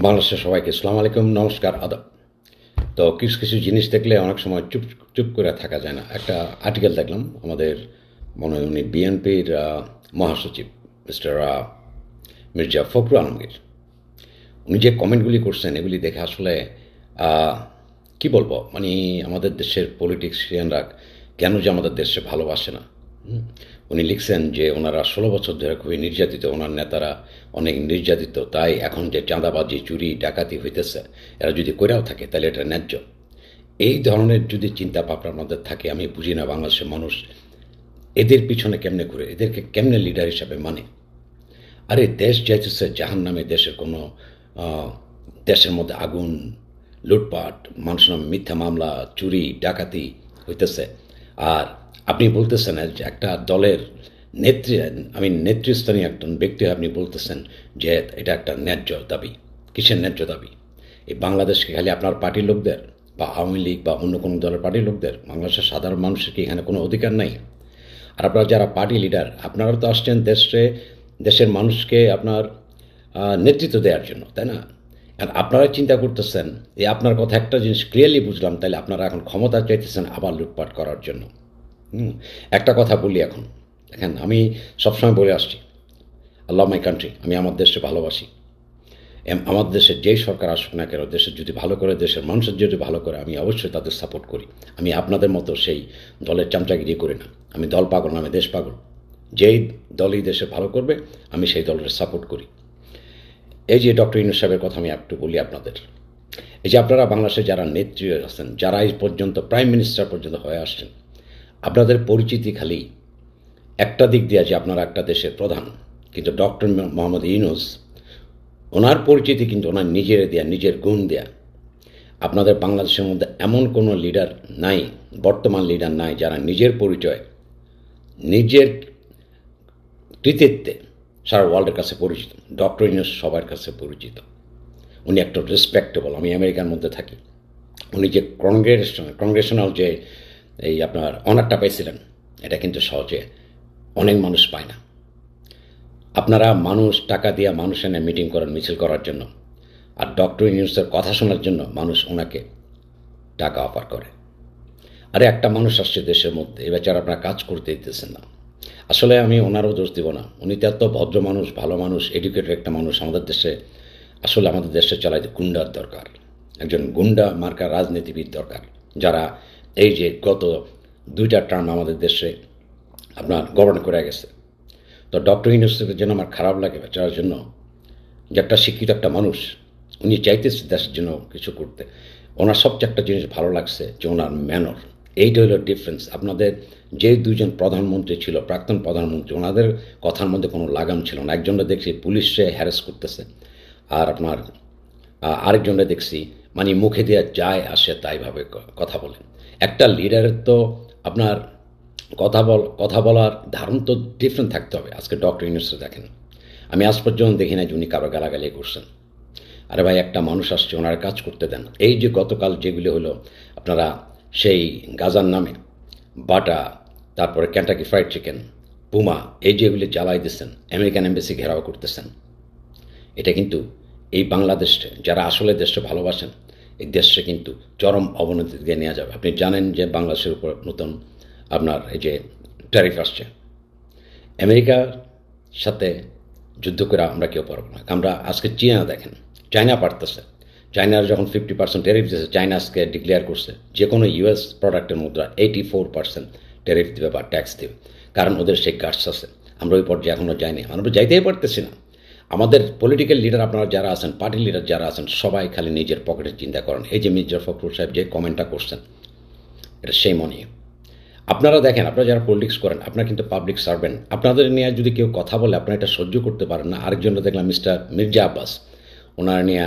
বাংলাদেশের সবাইকে আসসালামু আলাইকুম, নমস্কার, আদাব। তো কিছু কিছু জিনিস দেখলে অনেক সময় চুপ চুপ করে থাকা যায় না। একটা আর্টিকেল দেখলাম, আমাদের মনে হয় উনি বিএনপির মহাসচিব মিস্টার মির্জা ফখরুল আলমগীর। উনি যে কমেন্টগুলি করছেন এগুলি দেখে আসলে আহ, কি বলবো, মানে আমাদের দেশের পলিটিক্সিয়ানরা কেন যে আমাদের দেশে ভালোবাসে না। হুম। উনি লিখছেন যে ওনারা 16 বছর ধরে খুবই নির্যাতিত, ওনার নেতারা অনেক নির্যাতিত, তাই এখন যে চাঁদাবাজি চুরি ডাকাতি হইতেছে এরা যদি কইরাও থাকে তাহলে এটা ন্যায্য। এই ধরনের যদি চিন্তা ভাবনা আমাদের থাকে, আমি বুঝি না বাংলাদেশের মানুষ এদের পিছনে কেমনে ঘুরে, এদেরকে কেমনে লিডার হিসাবে মানে। আরে দেশ যাইতেছে জাহান নামে, দেশের কোনো আহ, দেশের মধ্যে আগুন, লুটপাট, মানুষের নামে মিথ্যা মামলা, চুরি ডাকাতি হইতেছে। আর আপনি বলতেছেন যে একটা দলের নেত্রী, আমি নেতৃস্থানীয় একজন ব্যক্তি, আপনি বলতেছেন যে এটা একটা ন্যায্য দাবি। কিসের ন্যায্য দাবি? এই বাংলাদেশকে খালি আপনার পার্টির লোকদের বা আওয়ামী লীগ বা অন্য কোনো দলের পার্টির লোকদের, বাংলাদেশের সাধারণ মানুষের কি এখানে কোনো অধিকার নাই? আর আপনারা যারা পার্টি লিডার, আপনারা তো আসছেন দেশের মানুষকে আপনার নেতৃত্ব দেওয়ার জন্য, তাই না? আর আপনারা চিন্তা করতেছেন, এই আপনার কথা একটা জিনিস ক্লিয়ারলি বুঝলাম, তাহলে আপনারা এখন ক্ষমতা চাইতেছেন আবার লুটপাট করার জন্য। হুম। একটা কথা বলি এখন, দেখেন আমি সবসময় বলে আসছি, আল্লাহ মাই কান্ট্রি, আমি আমার দেশকে ভালোবাসি। আমার দেশের যেই সরকার আসুক না কেন, দেশের যদি ভালো করে, দেশের মানুষের যদি ভালো করে, আমি অবশ্যই তাদের সাপোর্ট করি। আমি আপনাদের মতো সেই দলের চামচাগিরি করি না। আমি দল পাগল না, আমি দেশ পাগল। যেই দলই দেশে ভালো করবে আমি সেই দলের সাপোর্ট করি। এই যে ডক্টর ইউনূস সাহেবের কথা আমি একটু বলি আপনাদের। এই যে আপনারা বাংলাদেশে যারা নেত্রী আছেন, যারা এই পর্যন্ত প্রাইম মিনিস্টার পর্যন্ত হয়ে আসছেন, আপনাদের পরিচিতি খালি একটা দিক দিয়ে যে আপনারা একটা দেশের প্রধান, কিন্তু ডক্টর মোহাম্মদ ইউনূস, ওনার পরিচিতি কিন্তু ওনার নিজের দেয়া, নিজের গুণ দেয়া। আপনাদের বাংলাদেশের মধ্যে এমন কোনো লিডার নাই, বর্তমান লিডার নাই, যারা নিজের পরিচয়, নিজের কৃতিত্বে সারা ওয়ার্ল্ডের কাছে পরিচিত। ডক্টর ইউনূস সবার কাছে পরিচিত। উনি একটা রেসপেক্টেবল। আমি আমেরিকার মধ্যে থাকি। উনি যে কংগ্রেশনাল যে এই আপনার অনারটা পাইছিলেন, এটা কিন্তু সহজে অনেক মানুষ পায় না। আপনারা মানুষ টাকা দিয়ে মানুষ এনে মিটিং করেন মিছিল করার জন্য, আর ডক্টর ইউনূসের কথা শোনার জন্য মানুষ ওনাকে টাকা অফার করে। আরে একটা মানুষ আসছে দেশের মধ্যে, এ বেচারা আপনারা কাজ করতে দিতেছেন না। আসলে আমি ওনারও দোষ দিব না, উনি তো এত ভদ্র মানুষ, ভালো মানুষ, এডুকেটেড একটা মানুষ। আমাদের দেশে আসলে আমাদের দেশে চালাইতে গুন্ডার দরকার, একজন গুন্ডা মার্কা রাজনীতিবিদ দরকার, যারা এই যে গত 2টা টার্ম আমাদের দেশে আপনার গভর্ন করে গেছে। তো ডক্টর ইউনূসের জন্য আমার খারাপ লাগে বেচারার জন্য, যে একটা শিক্ষিত একটা মানুষ, উনি চাইতেছে দেশের জন্য কিছু করতে। ওনার সবচেয়ে একটা জিনিস ভালো লাগছে যে ওনার ম্যানর। এইটা হলো ডিফারেন্স। আপনাদের যে দুজন প্রধানমন্ত্রী ছিল, প্রাক্তন প্রধানমন্ত্রী, ওনাদের কথার মধ্যে কোনো লাগাম ছিল না। একজনটা দেখছি পুলিশে হ্যারাস করতেছে, আর আপনার আরেকজনটা দেখছি মানে মুখে দিয়ে যায় আসে তাইভাবে কথা বলেন। একটা লিডারের তো আপনার কথা বলার ধারণ তো ডিফারেন্ট থাকতে হবে। আজকে ডক্টর ইউনূসকে দেখেন, আমি আজ পর্যন্ত দেখি না যে উনি কারো গালাগালি করছেন। আরে ভাই, একটা মানুষ আসছে, ওনার কাজ করতে দেন। এই যে গতকাল যেগুলি হলো আপনারা সেই গাজার নামে বাটা, তারপরে ক্যান্টাকি ফ্রাইড চিকেন, পুমা, এই যেগুলি জ্বালাই দিচ্ছেন, আমেরিকান এম্বাসি ঘেরাও করতেছেন, এটা কিন্তু এই বাংলাদেশে যারা আসলে দেশটা ভালোবাসেন, এই দেশে কিন্তু চরম অবনতির দিকে নেওয়া যাবে। আপনি জানেন যে বাংলাদেশের উপর নতুন আপনার এই যে ট্যারিফ আসছে। আমেরিকার সাথে যুদ্ধ করে আমরা কেউ পারবো না। আমরা আজকে চীনা দেখেন, চায়না পারতেছে। চায়নার যখন 50% ট্যারিফ দিয়েছে, চায়না আজকে ডিক্লেয়ার করছে যে কোনো ইউএস প্রোডাক্টের মধ্যে 84% ট্যারিফ দেবে বা ট্যাক্স দেবে, কারণ ওদের সেই গার্ডস আছে। আমরা ওই পর্যায়ে এখনও যাইনি, আমরা যাইতেই পারতেছি না। আমাদের পলিটিক্যাল লিডার আপনারা যারা আছেন, পার্টি লিডার যারা আছেন, সবাই খালি নিজের পকেটের চিন্তা করেন। এই যে মির্জা ফখরুল সাহেব যে কমেন্টটা করছেন, এটা সেই মনে। আপনারা দেখেন, আপনারা যারা পলিটিক্স করেন, আপনারা কিন্তু পাবলিক সার্ভেন্ট। আপনাদের নিয়ে যদি কেউ কথা বলে আপনারা এটা সহ্য করতে পারেন না। আরেকজনটা দেখলাম মিস্টার মির্জা আব্বাস, ওনার নিয়ে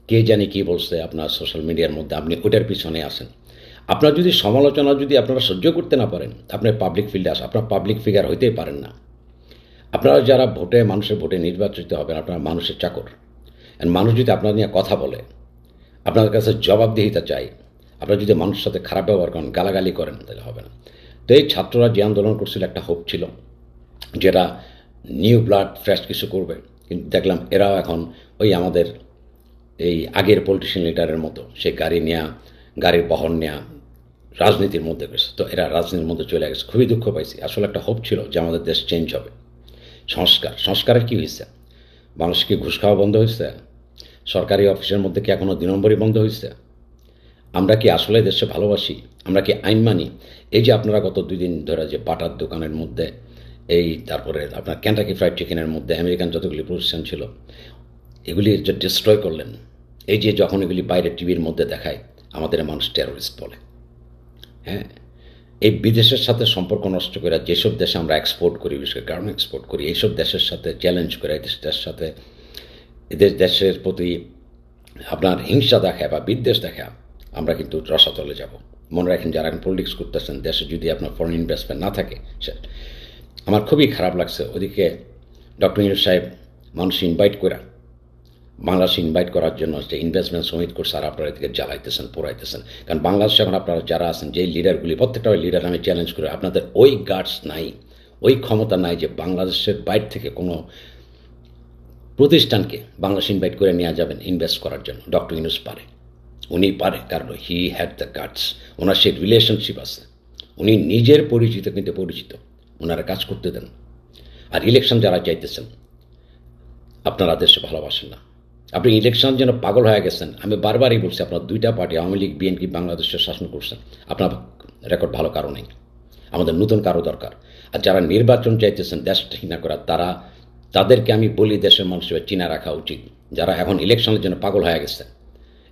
কে জানি কী বলছে আপনার সোশ্যাল মিডিয়ার মধ্যে, আপনি ওটার পিছনে আসেন। আপনার যদি সমালোচনা যদি আপনারা সহ্য করতে না পারেন, আপনি পাবলিক ফিল্ডে আসেন, আপনার পাবলিক ফিগার হইতেই পারেন না। আপনারা যারা ভোটে, মানুষের ভোটে নির্বাচিত হবেন, আপনারা মানুষের চাকর। আর মানুষ যদি আপনার নিয়ে কথা বলে, আপনাদের কাছে জবাবদিহিতা চাই, আপনারা যদি মানুষের সাথে খারাপ ব্যবহার করেন, গালাগালি করেন, তাহলে হবে না। তো এই ছাত্ররা যে আন্দোলন করছিল, একটা হোপ ছিল যেটা নিউ ব্লাড ফ্রেশ কিছু করবে, কিন্তু দেখলাম এরাও এখন ওই আমাদের এই আগের পলিটিশিয়ান লিডারের মতো সে গাড়ি নেওয়া, গাড়ির বহন নেওয়া রাজনীতির মধ্যে গেছে। তো এরা রাজনীতির মধ্যে চলে গেছে, খুবই দুঃখ পাইছি। আসলে একটা হোপ ছিল যে আমাদের দেশ চেঞ্জ হবে। সংস্কারের কী হয়েছে? মানুষ কি ঘুষ খাওয়া বন্ধ হয়েছে? সরকারি অফিসের মধ্যে কি এখনও 2 নম্বরই বন্ধ হয়েছে? আমরা কি আসলে দেশে ভালোবাসি? আমরা কি আইন মানি? এই যে আপনারা গত 2 দিন ধরে যে বাটার দোকানের মধ্যে তারপরে আপনার কেন্টাকি ফ্রাইড চিকেনের মধ্যে আমেরিকান যতগুলি প্রতিষ্ঠান ছিল এগুলি যে ডিস্ট্রয় করলেন, এই যে যখন এগুলি বাইরে টিভির মধ্যে দেখায় আমাদের মানুষ টেরোরিস্ট বলে। হ্যাঁ, এই বিদেশের সাথে সম্পর্ক নষ্ট করে যেসব দেশে আমরা এক্সপোর্ট করি, বিশেষ করে গার্মেন্ট এক্সপোর্ট করি, এইসব দেশের সাথে চ্যালেঞ্জ করে এদের সাথে দেশের প্রতি আপনার হিংসা দেখায় বা বিদ্বেষ দেখায় আমরা কিন্তু রসাতলে যাব। মনে রাখেন, যারা এখন পলিটিক্স করতেছেন, দেশে যদি আপনার ফরেন ইনভেস্টমেন্ট না থাকে, আমার খুবই খারাপ লাগছে। ওদিকে ডক্টর ইউনূস সাহেব মানুষ ইনভাইট করা, বাংলাদেশ ইনভাইট করার জন্য যে ইনভেস্টমেন্ট সমিট করছে, আর আপনারা এদিকে জ্বালাইতেছেন, পোড়াইতেছেন। কারণ বাংলাদেশে এখন আপনারা যারা আছেন, যেই লিডারগুলি, প্রত্যেকটা লিডার আমি চ্যালেঞ্জ করি, আপনাদের ওই গার্ডস নাই, ওই ক্ষমতা নাই যে বাংলাদেশের বাইরে থেকে কোনো প্রতিষ্ঠানকে বাংলাদেশ ইনভাইট করে নেওয়া যাবেন ইনভেস্ট করার জন্য। ডক্টর ইউনূস পারে, উনি পারে, কারণ হি হ্যাড দ্য গার্ডস। ওনার সেই রিলেশনশিপ আছে, উনি নিজের পরিচিত, কিন্তু পরিচিত ওনারা কাজ করতে দেন। আর ইলেকশন যারা চাইতেছেন, আপনারা দেশে ভালোবাসেন না, আপনি ইলেকশনের জন্য পাগল হয়ে গেছেন। আমি বারবারই বলছি, আপনার 2টা পার্টি, আওয়ামী লীগ, বিএনপি, বাংলাদেশের শাসন করছেন, আপনার রেকর্ড ভালো কারো নেই। আমাদের নতুন কারো দরকার। আর যারা নির্বাচন চাইতেছেন দেশ ঠিক না করার, তাদেরকে আমি বলি দেশের মানুষের চিনা রাখা উচিত। যারা এখন ইলেকশনের জন্য পাগল হয়ে গেছে,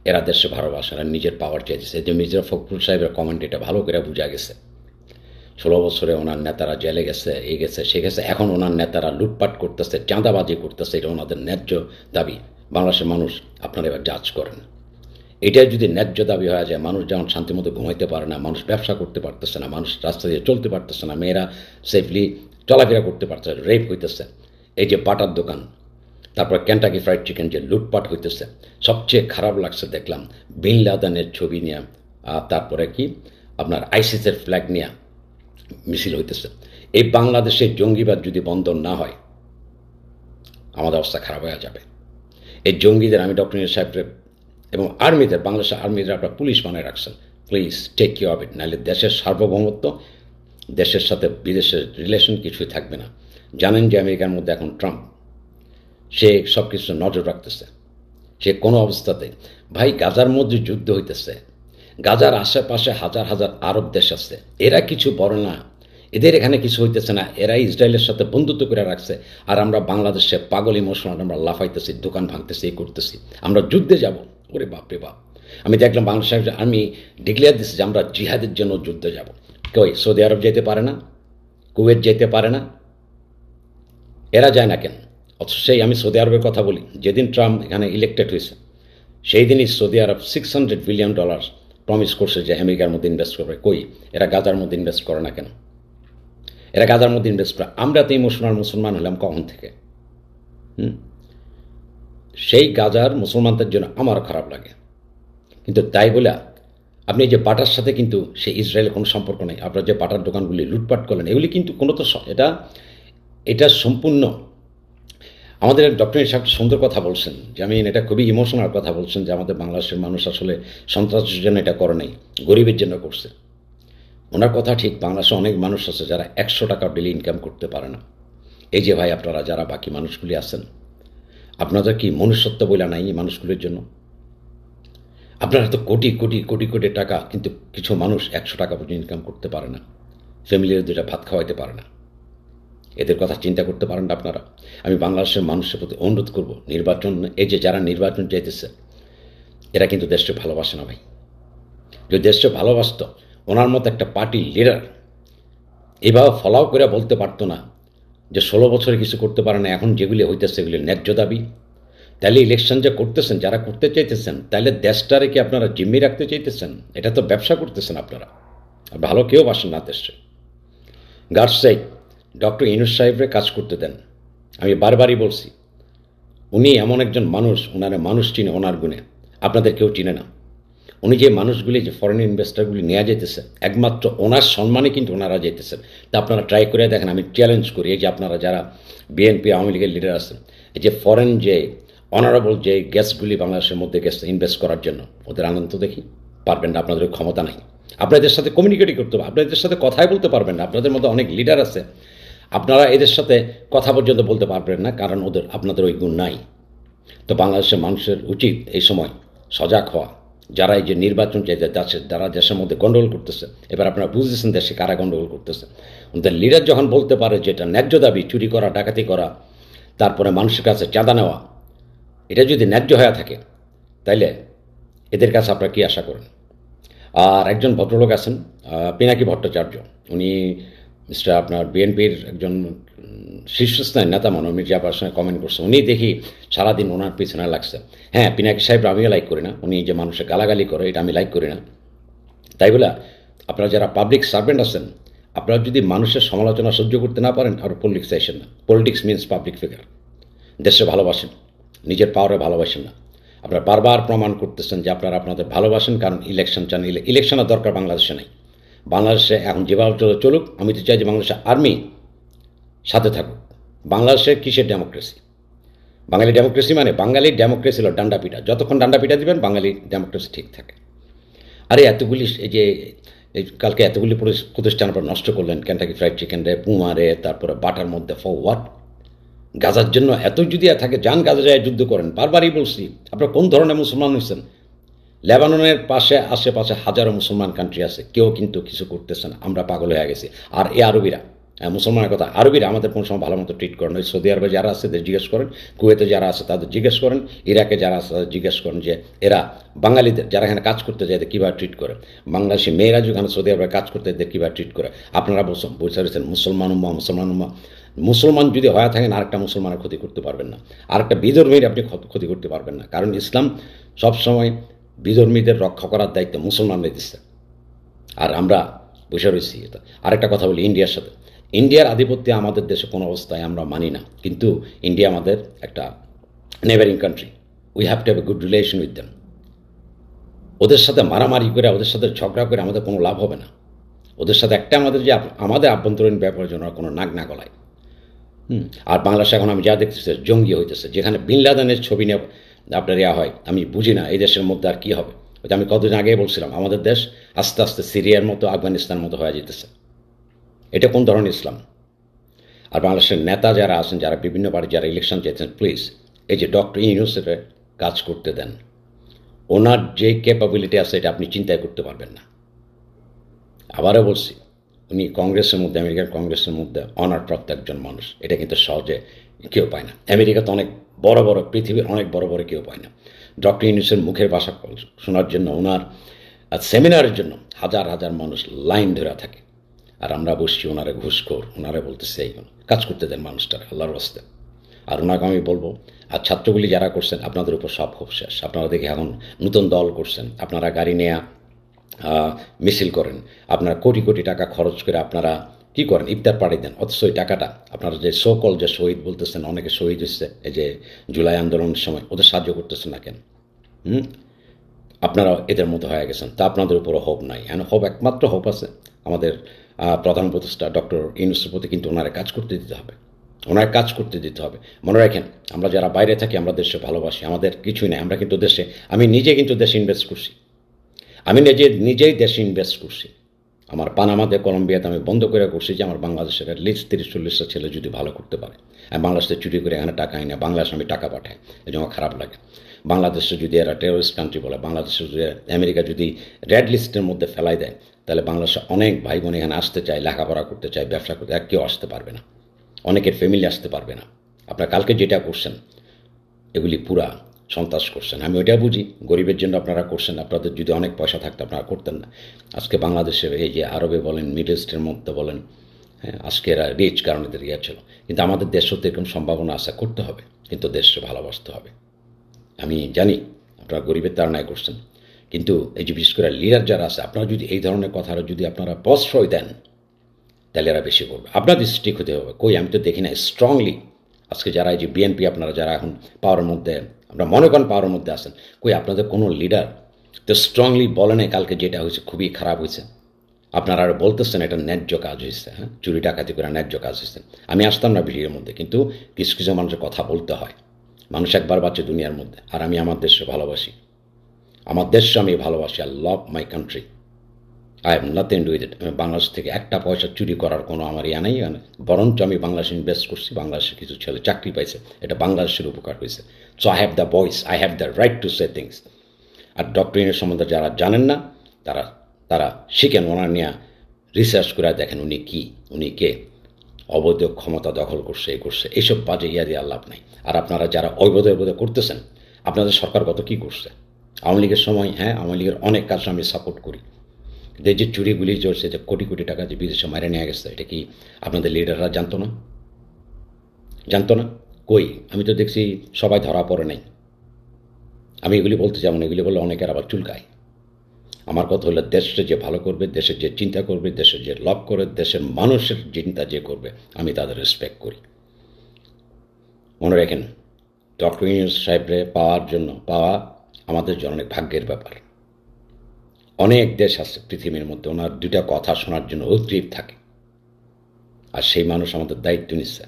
এরা দেশে ভালোবাসে না, নিজের পাওয়ার চাইতেছে। যে মির্জা ফখরুল সাহেবের কমেন্ট এটা ভালো করে বোঝা গেছে। 16 বছরে ওনার নেতারা জেলে গেছে, এই গেছে, সে গেছে, এখন ওনার নেতারা লুটপাট করতেছে, চাঁদাবাজি করতেছে, এটা ওনাদের ন্যায্য দাবি। বাংলাদেশের মানুষ আপনারা এবার জাজ করেন। এটাই যদি ন্যায্য দাবি হয়ে যায়, মানুষ যেমন শান্তিমতো ঘুমাইতে পারে না, মানুষ ব্যবসা করতে পারতেছে না, মানুষ রাস্তা দিয়ে চলতে পারতেছে না, মেয়েরা সেফলি চলাফেরা করতে পারতেছে, রেপ হইতেছে, এই যে বাটার দোকান, তারপর কেন্টাকি ফ্রাইড চিকেন যে লুটপাট হইতেছে, সবচেয়ে খারাপ লাগছে দেখলাম বিন লাদেনের ছবি নিয়ে, তারপরে কি আপনার আইসিসের ফ্ল্যাগ নিয়ে মিছিল হইতেছে। এই বাংলাদেশের জঙ্গিবাদ যদি বন্ধ না হয়, আমাদের অবস্থা খারাপ হয়ে যাবে। এই জঙ্গিদের আমি ডক্টর ইউনূস সাহেবের এবং আর্মিদের, বাংলাদেশের আর্মিদের আপনার পুলিশ বানায় রাখছেন, please take care of it. নাহলে দেশের সার্বভৌমত্ব, দেশের সাথে বিদেশের রিলেশন কিছুই থাকবে না। জানেন যে আমেরিকার মধ্যে এখন ট্রাম্প, সে সব কিছু নজর রাখতেছে। সে কোনো অবস্থাতে, ভাই গাজার মধ্যে যুদ্ধ হইতেছে, গাজার আশেপাশে হাজার হাজার আরব দেশ আছে, এরা কিছু বড় না, এদের এখানে কিছু হইতেছে না, এরা ইসরায়েলের সাথে বন্ধুত্ব করে রাখছে। আর আমরা বাংলাদেশে পাগল ইমোশনাল, আমরা লাফাইতেছি, দোকান ভাঙতেছি, এই করতেছি, আমরা যুদ্ধে যাব। ওরে বাপরে বাপ, আমি দেখলাম বাংলাদেশের আর্মি ডিক্লেয়ার দিচ্ছে যে আমরা জিহাদের জন্য যুদ্ধে যাব। কই সৌদি আরব যেতে পারে না, কুয়েত যেতে পারে না, এরা যায় না কেন? অথচ সেই আমি সৌদি আরবের কথা বলি, যেদিন ট্রাম্প এখানে ইলেক্টেড হয়েছে, সেই দিনই সৌদি আরব $600 বিলিয়ন প্রমিস করছে যে আমেরিকার মধ্যে ইনভেস্ট করবে। কই এরা গাজার মধ্যে ইনভেস্ট করে না কেন? এরা গাজার মধ্যে ইনভেস্ট করে। আমরা তো ইমোশনাল মুসলমান হলাম কখন থেকে? সেই গাজার মুসলমানদের জন্য আমার খারাপ লাগে, কিন্তু তাই বলে আপনি যে বাটার সাথে কিন্তু সেই ইসরায়েলের কোনো সম্পর্ক নেই। আপনার যে বাটার দোকানগুলি লুটপাট করলেন, এগুলি কিন্তু কোনো তো এটা সম্পূর্ণ আমাদের ডক্টর সাহেব সুন্দর কথা বলছেন, যে আমি এটা খুবই ইমোশনাল কথা বলছেন, যে আমাদের বাংলাদেশের মানুষ আসলে সন্ত্রাসের জন্য এটা করে নাই, গরিবের জন্য করছে। ওনার কথা ঠিক, বাংলাদেশে অনেক মানুষ আছে যারা 100 টাকা ডেলি ইনকাম করতে পারে না। এই যে ভাই আপনারা যারা বাকি মানুষগুলি আছেন, আপনাদের কি মনুষ্যত্ব বলে নাই এই মানুষগুলির জন্য? আপনারা তো কোটি কোটি কোটি কোটি টাকা, কিন্তু কিছু মানুষ 100 টাকা পর্যন্ত ইনকাম করতে পারে না, ফ্যামিলির 2টা ভাত খাওয়াইতে পারে না। এদের কথা চিন্তা করতে পারেন না আপনারা? আমি বাংলাদেশের মানুষের প্রতি অনুরোধ করব, নির্বাচন, এই যে যারা নির্বাচন চাইতেছে, এরা কিন্তু দেশকে ভালোবাসে না ভাই। যদি দেশকে ভালোবাসত, ওনার মতো একটা পার্টি লিডার এভাবে ফলাও করে বলতে পারতো না যে 16 বছরে কিছু করতে পারে না, এখন যেগুলি হইতেছে এগুলি ন্যায্য দাবি। তাহলে ইলেকশন যে করতেছেন, যারা করতে চাইতেছেন, তাহলে দেশটারে কি আপনারা জিম্মি রাখতে চাইতেছেন? এটা তো ব্যবসা করতেছেন আপনারা। ভালো কেউ বাসেন না দেশে। গার্ডসাইড ডক্টর ইউনূস সাহেবরে কাজ করতে দেন। আমি বারবারই বলছি, উনি এমন একজন মানুষ, ওনারা মানুষ চিনে ওনার গুণে, আপনাদের কেউ চিনে না। উনি যে মানুষগুলি, যে ফরেন ইনভেস্টারগুলি নেওয়া যেতেছে, একমাত্র ওনার সম্মানে কিন্তু ওনারা যেতেছেন। তা আপনারা ট্রাই করে দেখেন। আমি চ্যালেঞ্জ করি, এই যে আপনারা যারা বিএনপি আওয়ামী লীগের লিডার আছেন, এই যে ফরেন যে অনারেবল যে গ্যাসগুলি বাংলাদেশের মধ্যে গেছে ইনভেস্ট করার জন্য, ওদের আনন্দ দেখি পারবেন না, আপনাদের ক্ষমতা নাই, আপনাদের সাথে কমিউনিকেটই করতে হবে, আপনাদের সাথে কথাই বলতে পারবেন না। আপনাদের মধ্যে অনেক লিডার আছে, আপনারা এদের সাথে কথা পর্যন্ত বলতে পারবেন না, কারণ আপনাদের ওই গুণ নাই। তো বাংলাদেশের মানুষের উচিত এই সময় সজাগ হওয়া। যারা এই যে নির্বাচন চাইতে যাচ্ছে, যারা দেশের মধ্যে গণ্ডগোল করতেছে, এবার আপনারা বুঝতেছেন দেশে কারা গণ্ডগোল করতেছে। ওদের লিডার যখন বলতে পারে যেটা ন্যায্য দাবি, চুরি করা, ডাকাতি করা, তারপরে মানুষের কাছে চাঁদা নেওয়া, এটা যদি ন্যায্য হয়ে থাকে, তাইলে এদের কাছে আপনারা কী আশা করেন? আর একজন ভদ্রলোক আছেন, পিনাকি ভট্টাচার্য, উনি আপনার বিএনপির একজন শীর্ষস্থানীয় নেতা মানুষ, মির্জাপার সঙ্গে কমেন্ট করছে, উনি দেখি সারাদিন ওনার পিছনে লাগছে। হ্যাঁ, পিনাকি সাহেব আমিও লাইক করি না, উনি যে মানুষের গালাগালি করে এটা আমি লাইক করি না। তাই বলে আপনারা যারা পাবলিক সার্ভেন্ট আছেন, আপনারা যদি মানুষের সমালোচনা সহ্য করতে না পারেন, আর পলিটিক্স আসেন না। Politics means public figure. দেশে ভালোবাসেন, নিজের পাওয়ারে ভালোবাসেন না। আপনারা বারবার প্রমাণ করতেছেন যে আপনারা আপনাদের ভালোবাসেন, কারণ ইলেকশন চান। ইলেকশনের দরকার বাংলাদেশে নেই। বাংলাদেশে এখন যেভাবে চলুক, আমি তো চাই যে বাংলাদেশের আর্মি সাথে থাকুক। বাংলাদেশের কিসের ডেমোক্রেসি? বাঙালি ডেমোক্রেসি মানে বাঙালির ডেমোক্রেসি হলো ডান্ডা পিঠা। যতক্ষণ ডান্ডা পিঠা দিবেন, বাঙালির ডেমোক্রেসি ঠিক থাকে। আরে এতগুলি এই যে কালকে এতগুলি প্রতিষ্ঠান আপনার নষ্ট করলেন, কেন্টাকি ফ্রাইড চিকেন রে, পুমা রে, তারপরে বাটার মধ্যে ফর হোয়াট? গাজার জন্য এত যদি থাকে, যান গাজা যায় যুদ্ধ করেন। বারবারই বলছি, আপনারা কোন ধরনের মুসলমান হয়েছেন? লেবাননের পাশে আশেপাশে হাজারো মুসলমান কান্ট্রি আছে, কেউ কিন্তু কিছু করতেছে না। আমরা পাগল হয়ে গেছি। আর এই আরবিরা, মুসলমানের কথা, আরবিরা আমাদের কোনো সময় ভালো মতো ট্রিট করেন। ওই সৌদি আরবে যারা আছে তাদের জিজ্ঞেস করেন, কুয়েতে যারা আছে তাদের জিজ্ঞেস করেন, ইরাকে যারা আছে তাদের জিজ্ঞেস করেন যে এরা বাঙালিদের যারা এখানে কাজ করতে যায় এদের কীভাবে ট্রিট করে। বাংলাদেশি মেয়েরা যেখানে সৌদি আরবে কাজ করতে এদের কীভাবে ট্রিট করে। আপনারা বলতে পারছেন মুসলমান উম্মা, মুসলমান উম্মা। মুসলমান যদি হয়ে থাকেন, আরেকটা মুসলমানের ক্ষতি করতে পারবেন না, আরেকটা বিধর্মীর আপনি ক্ষতি করতে পারবেন না। কারণ ইসলাম সবসময় বিধর্মীদের রক্ষা করার দায়িত্ব মুসলমানদের দিচ্ছে। আর আমরা বসে রয়েছি। আরেকটা কথা বলি ইন্ডিয়ার সাথে। ইন্ডিয়ার আধিপত্য আমাদের দেশে কোনো অবস্থায় আমরা মানি না, কিন্তু ইন্ডিয়া আমাদের একটা neighbouring country. We have to have a good relation with them. ওদের সাথে মারামারি করে, ওদের সাথে ঝগড়া করে আমাদের কোনো লাভ হবে না। ওদের সাথে একটা আমাদের যে আমাদের আভ্যন্তরীণ ব্যাপারের জন্য কোনো নাক না গলায়। আর বাংলাদেশে এখন আমি যা দেখতেছি জঙ্গি হইতেছে, যেখানে বিন লাদেনের ছবি নিয়ে আপনার ইয়া হয়। আমি বুঝি না এই দেশের মধ্যে আর কী হবে। আমি কতদিন আগে বলছিলাম, আমাদের দেশ আস্তে আস্তে সিরিয়ার মতো, আফগানিস্তানের মতো হয়ে যেতেছে। এটা কোন ধরনের ইসলাম? আর বাংলাদেশের নেতা যারা আছেন, যারা বিভিন্ন পার্টি যারা ইলেকশন চেয়েছেন, প্লিজ এই যে ডক্টর ইউনূসের কাজ করতে দেন। ওনার যে ক্যাপাবিলিটি আছে এটা আপনি চিন্তাই করতে পারবেন না। আবারও বলছি, উনি কংগ্রেসের মধ্যে, আমেরিকার কংগ্রেসের মধ্যে অনারপ্রাপ্ত একজন মানুষ। এটা কিন্তু সহজে কেউ পায় না। আমেরিকাতে অনেক বড় বড়, পৃথিবীর অনেক বড় বড় কেউ পায় না। ডক্টর ইউনূসের মুখের ভাষা শোনার জন্য, ওনার সেমিনারের জন্য হাজার হাজার মানুষ লাইন ধরে থাকে। আর আমরা বসছি ওনারা ঘুষখোর, ওনারা বলতেছে এই কাজ করতে দেন মানুষটার, আল্লাহর রাস্তে। আর ওনাকে আমি বলবো, আর ছাত্রগুলি যারা করছেন, আপনাদের উপর সব ক্ষোভ শেষ। আপনারা দেখে এখন নতুন দল করছেন, আপনারা গাড়ি নেয়া মিছিল করেন, আপনারা কোটি কোটি টাকা খরচ করে আপনারা কী করেন, ইফতার পার্টি দেন। অথচ ওই টাকাটা আপনারা যে সকল যে শহীদ বলতেছেন, অনেকে শহীদ হচ্ছে এই যে জুলাই আন্দোলনের সময়, ওদের সাহায্য করতেছেন না কেন? আপনারা এদের মতো হয়ে গেছেন। তা আপনাদের উপরও হোপ নাই। এখন হোপ, একমাত্র হোপ আছে আমাদের প্রধান উপদেষ্টা ডক্টর ইউনূসের প্রতি। কিন্তু ওনারা কাজ করতে দিতে হবে, ওনার কাজ করতে দিতে হবে। মনে রাখেন, আমরা যারা বাইরে থাকি, আমরা দেশে ভালোবাসি, আমাদের কিছুই নেই। আমরা কিন্তু দেশে, আমি নিজে কিন্তু দেশে ইনভেস্ট করছি। আমি নিজেই দেশে ইনভেস্ট করছি। আমার পানামাতে, কলম্বিয়াতে আমি বন্ধ করে করছি যে আমার বাংলাদেশের অ্যাটলিস্ট 30-40টা ছেলে যদি ভালো করতে পারে। আমি বাংলাদেশে চুরি করে এখানে টাকা আনি না, বাংলাদেশে আমি টাকা পাঠাই, এই জন্য খারাপ লাগে। বাংলাদেশে যদি এরা টেরোরিস্ট কান্ট্রি বলে, বাংলাদেশে যদি আমেরিকা যদি রেড লিস্টের মধ্যে ফেলাই দেয়, তাহলে বাংলাদেশে অনেক ভাই বোন এখানে আসতে চায়, লেখাপড়া করতে চায়, ব্যবসা করতে, কেউ আসতে পারবে না। অনেকের ফ্যামিলি আসতে পারবে না। আপনার কালকে যেটা করছেন, এগুলি পুরা সন্ত্রাস করছেন। আমি ওইটা বুঝি, গরিবের জন্য আপনারা করছেন। আপনাদের যদি অনেক পয়সা থাকতো আপনারা করতেন না। আজকে বাংলাদেশের এই যে আরবে বলেন, মিডল ইস্টের মধ্যে বলেন, হ্যাঁ, আজকে এরা রিচ, কারণ এদের ইয়ে ছিল। কিন্তু আমাদের দেশেও তো এরকম সম্ভাবনা আশা করতে হবে, কিন্তু দেশকে ভালোবাসতে হবে। আমি জানি আপনারা গরিবের তাড়নায় করছেন, কিন্তু এই যে বিশেষ করে লিডার যারা আছে, আপনারা যদি এই ধরনের কথাটা যদি আপনারা প্রশ্রয় দেন, তাহলে এরা বেশি করবে। আপনাদের স্টিক হতে হবে। কই, আমি তো দেখি না স্ট্রংলি আজকে যারা এই যে বিএনপি, আপনারা যারা এখন পাওয়ারের মধ্যে, আমরা মনে করেন পাওয়ারের মধ্যে আছেন, কই আপনাদের কোনো লিডার তো স্ট্রংলি বলে নাই কালকে যেটা হয়েছে খুবই খারাপ হয়েছে। আপনারা আরও বলতেছেন এটা ন্যায্য কাজ হয়েছে, হ্যাঁ, চুরি ডাকাতি করে ন্যায্য কাজ হয়েছে। আমি আসতাম না ভিডিওর মধ্যে, কিন্তু কিছু কিছু মানুষের কথা বলতে হয়। মানুষ একবার বাঁচে দুনিয়ার মধ্যে, আর আমি আমার দেশকে ভালোবাসি, আমার দেশকে আমি ভালোবাসি। I love my country, I have nothing do with it. আমি বাংলাদেশ থেকে একটা পয়সা চুরি করার কোনো আমার ইয়া নেই, বরঞ্চ আমি বাংলাদেশে ইনভেস্ট করছি, বাংলাদেশের কিছু ছেলে চাকরি পাইছে, এটা বাংলাদেশের উপকার হয়েছে। So I have the voice, I have the right to say things. আর ডক্টর ইউনূস সম্বন্ধে যারা জানেন না তারা তারা শিখেন, ওনার নিয়ে রিসার্চ করে দেখেন উনি কি, উনি কে, অবৈধ ক্ষমতা দখল করছে, এই করছে, এইসব বাজে ইয়া দিয়ে লাভ নাই। আর আপনারা যারা অবৈধ করতেছেন, আপনাদের সরকার কত কী করছে আওয়ামী লীগের সময়? হ্যাঁ, আওয়ামী লীগের অনেক কাজ আমি সাপোর্ট করি, যে চুরিগুলি চলছে, যে কোটি কোটি টাকা যে বিদেশে মারে নিয়ে গেছে, এটা কি আপনাদের লিডাররা জানতো না? জানতো না? কই, আমি তো দেখছি সবাই ধরা পড়ে নাই। আমি এগুলি বলতে চাই না, এগুলি বলে অনেকের আবার চুলকায়। আমার কথা হলো, দেশটা যে ভালো করবে, দেশের যে চিন্তা করবে, দেশের যে লাভ করে, দেশের মানুষের চিন্তা যে করবে, আমি তাদের রেসপেক্ট করি। মনে রাখেন, ডক্টর ইউনূস সাহেবরে পাওয়া আমাদের জন্য অনেক ভাগ্যের ব্যাপার। অনেক দেশ আছে পৃথিবীর মধ্যে ওনার দুটা কথা শোনার জন্য উদ্গ্রীব থাকে, আর সেই মানুষ আমাদের দায়িত্ব নিচ্ছে।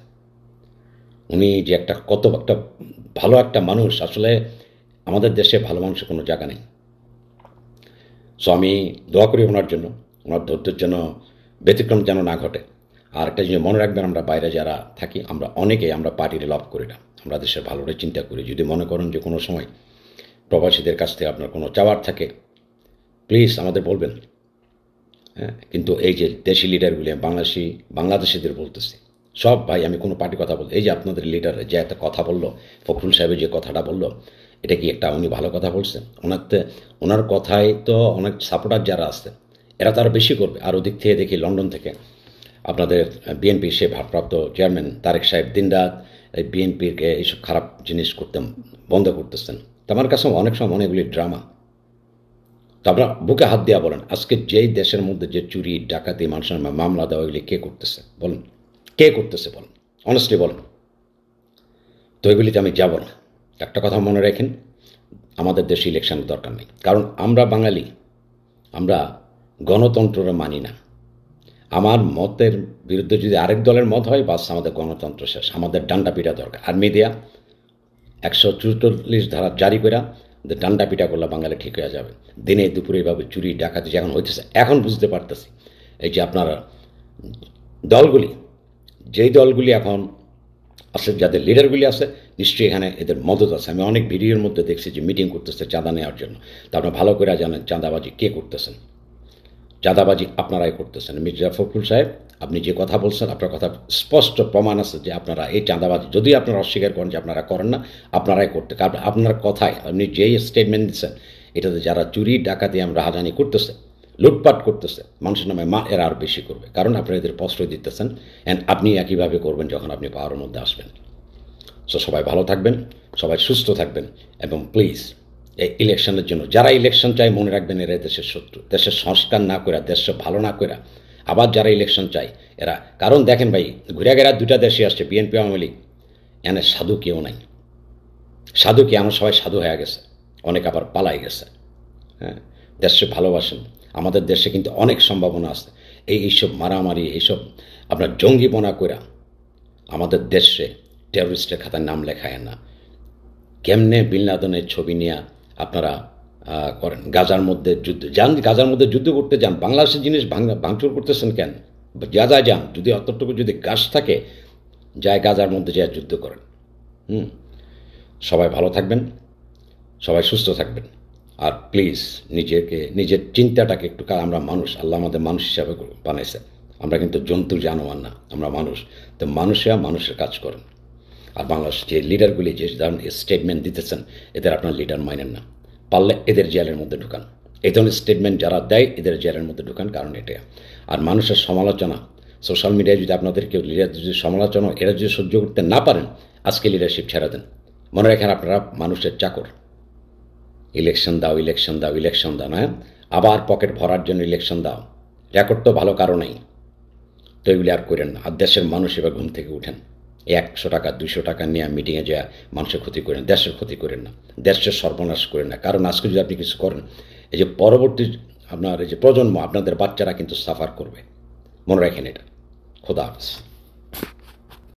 উনি যে কত একটা ভালো একটা মানুষ, আসলে আমাদের দেশে ভালো মানুষের কোনো জায়গা নেই। সো আমি দোয়া করি ওনার জন্য, ওনার ধৈর্যের জন্য ব্যতিক্রম যেন না ঘটে। আর একটা জিনিস মনে রাখবেন, আমরা বাইরে যারা থাকি, আমরা পার্টির লাভ করি না, আমরা দেশের ভালোটা চিন্তা করি। যদি মনে করেন যে কোনো সময় প্রবাসীদের কাছ থেকে আপনার কোনো চাওয়ার থাকে, প্লিজ আমাদের বলবেন। হ্যাঁ, কিন্তু এই যে দেশি লিডারগুলি, বাংলাদেশিদের বলতেছি, সব ভাই, আমি কোনো পার্টি কথা বলতে, এই যে আপনাদের লিডার যে একটা কথা বললো, ফখরুল সাহেবের যে কথাটা বললো, এটা কি একটা উনি ভালো কথা বলছেন? ওনার কথায় তো অনেক সাপোর্টার যারা আছে, এরা তো আরও বেশি করবে। আর ওদিক থেকে দেখি লন্ডন থেকে আপনাদের বিএনপির সে ভারপ্রাপ্ত চেয়ারম্যান তারেক সাহেব দিনরাত এই বিএনপিকে এইসব খারাপ জিনিস করতে বন্ধ করতেছেন। তো আমার কাছে অনেক সময় মনে এগুলি ড্রামা। তো আপনারা বুকে হাত দিয়া বলেন, আজকে যেই দেশের মধ্যে যে চুরি ডাকাতি মানুষের মামলা দেওয়া, এগুলি কে করতেছে বলেন? কে করতেছে বলেন? অনেস্টলি বলেন। তো এগুলিতে আমি যাব না। একটা কথা মনে রাখেন, আমাদের দেশে ইলেকশনের দরকার নেই, কারণ আমরা বাঙালি, আমরা গণতন্ত্রটা মানি না। আমার মতের বিরুদ্ধে যদি আরেক দলের মত হয়, বাস আমাদের গণতন্ত্র শেষ, আমাদের ডান্ডা পিটা দরকার। আর মিডিয়া 144 ধারা জারি করে ডান্ডা পিটা করলে বাঙালি ঠিক হয়ে যাবে। দিনে দুপুরে এভাবে চুরি ডাকাতি যখন হইতেছে, এখন বুঝতে পারতেছি এই যে আপনারা দলগুলি, যেই দলগুলি এখন আছে, যাদের লিডারগুলি আছে, নিশ্চয়ই এখানে এদের মদত আছে। আমি অনেক ভিডিওর মধ্যে দেখছি যে মিটিং করতেছে চাঁদা নেওয়ার জন্য। তা আপনারা ভালো করে জানেন চাঁদাবাজি কে করতেছেন। চাঁদাবাজি আপনারাই করতেছেন। মির্জা ফখরুল সাহেব, আপনি যে কথা বলছেন, আপনার কথা স্পষ্ট প্রমাণ আছে যে আপনারা এই চাঁদাবাজি, যদি আপনারা অস্বীকার করেন যে আপনারা করেন না, আপনারাই করতে। কারণ আপনার কথায়, আপনি যেই স্টেটমেন্ট দিচ্ছেন, এটাতে যারা চুরি ডাকাতি রাহাজানি করতেছে, লুটপাট করতেছে মানুষের নামে, এরা আরও বেশি করবে, কারণ আপনারা এদের প্রশ্রয় দিতেছেন। অ্যান্ড আপনি একইভাবে করবেন যখন আপনি পাওয়ারের মধ্যে আসবেন। সো সবাই ভালো থাকবেন, সবাই সুস্থ থাকবেন, এবং প্লিজ এই ইলেকশনের জন্য যারা ইলেকশন চায়, মনে রাখবেন এরা দেশের শত্রু। দেশের সংস্কার না করে, দেশে ভালো না করে আবার যারা ইলেকশন চায় এরা, কারণ দেখেন ভাই, ঘুরে গেরা দুটা দেশে আসছে, বিএনপি আওয়ামী লীগ, এনে সাধু কেউ নাই। সাধু কি? আমার সবাই সাধু হয়ে গেছে, অনেক আবার পালাই গেছে। হ্যাঁ, দেশে ভালোবাসেন, আমাদের দেশে কিন্তু অনেক সম্ভাবনা আছে। এইসব মারামারি, এইসব আপনার জঙ্গিপনা করে আমাদের দেশে টেররিস্টের খাতায় নাম লেখায় না। কেমনে বিন লাদেনের ছবি নিয়ে আপনারা করেন? গাজার মধ্যে যুদ্ধ যান, গাজার মধ্যে যুদ্ধ করতে যান, বাংলাদেশের জিনিস ভাঙচুর করতেছেন কেন? গাজায় যান, যদি অতটুকু যদি গাছ থাকে, যায় গাজার মধ্যে যায় যুদ্ধ করেন। সবাই ভালো থাকবেন, সবাই সুস্থ থাকবেন। আর প্লিজ নিজের চিন্তাটাকে একটু, আমরা মানুষ, আল্লাহ আমাদের মানুষ হিসাবে বানাইছে, আমরা কিন্তু জন্তু জানোয়ার না, আমরা মানুষ। তো মানুষের কাজ করেন। আর বাংলাদেশ যে লিডারগুলি যে ধরনের স্টেটমেন্ট দিতেছেন, এদের আপনার লিডার মানেন না, পারলে এদের জেলের মধ্যে ঢুকান। এই ধরনের স্টেটমেন্ট যারা দেয়, এদের জেলের মধ্যে ঢুকান, কারণ এটা। আর মানুষের সমালোচনা, সোশ্যাল মিডিয়ায় যদি আপনাদের কেউ লিডার যদি সমালোচনা এরা যদি সহ্য করতে না পারেন, আজকে লিডারশিপ ছেড়ে দেন। মনে রাখেন, আপনারা মানুষের চাকর। ইলেকশন দাও, ইলেকশন দাও, ইলেকশন দাও, না আবার পকেট ভরার জন্য ইলেকশন দাও। রেকর্ড তো ভালো কারণেই। তো এগুলি আর করেন না। আর দেশের মানুষ এবার ঘুম থেকে উঠেন। 100 টাকা 200 টাকা নিয়ে মিটিংয়ে যা মানুষের ক্ষতি করেন, দেশের ক্ষতি করেন না, দেশের সর্বনাশ করেন না। কারণ আজকে যদি আপনি কিছু করেন, এই যে পরবর্তী আপনার এই যে প্রজন্ম, আপনাদের বাচ্চারা কিন্তু সাফার করবে। মনে রাখেন এটা। খোদা হাফেজ।